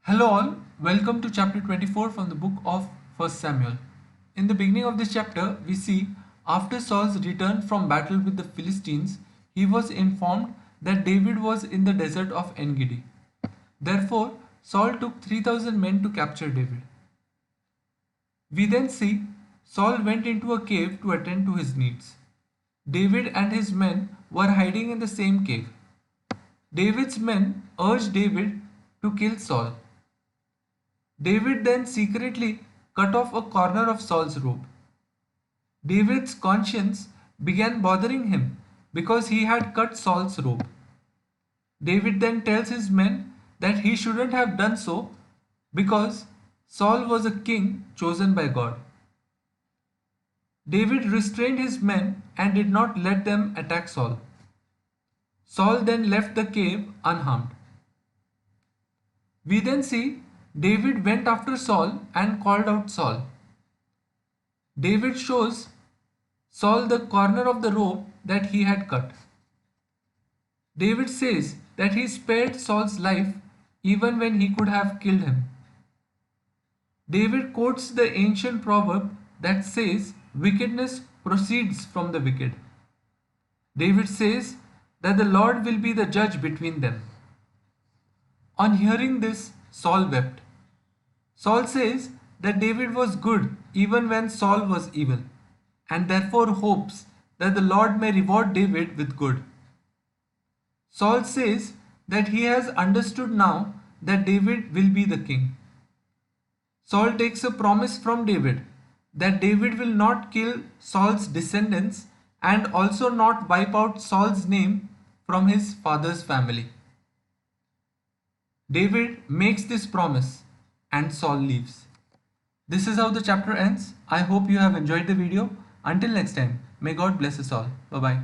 Hello all, welcome to chapter 24 from the book of 1st Samuel. In the beginning of this chapter, we see after Saul's return from battle with the Philistines, he was informed that David was in the desert of En-Gedi. Therefore, Saul took 3,000 men to capture David. We then see Saul went into a cave to attend to his needs. David and his men were hiding in the same cave. David's men urged David to kill Saul. David then secretly cut off a corner of Saul's robe. David's conscience began bothering him because he had cut Saul's robe. David then tells his men that he shouldn't have done so because Saul was a king chosen by God. David restrained his men and did not let them attack Saul. Saul then left the cave unharmed. We then see David went after Saul and called out Saul. David shows Saul the corner of the robe that he had cut. David says that he spared Saul's life even when he could have killed him. David quotes the ancient proverb that says wickedness proceeds from the wicked. David says that the Lord will be the judge between them. On hearing this, Saul wept. Saul says that David was good even when Saul was evil, and therefore hopes that the Lord may reward David with good. Saul says that he has understood now that David will be the king. Saul takes a promise from David that David will not kill Saul's descendants and also not wipe out Saul's name from his father's family. David makes this promise and Saul leaves. This is how the chapter ends. I hope you have enjoyed the video. Until next time, may God bless us all. Bye bye.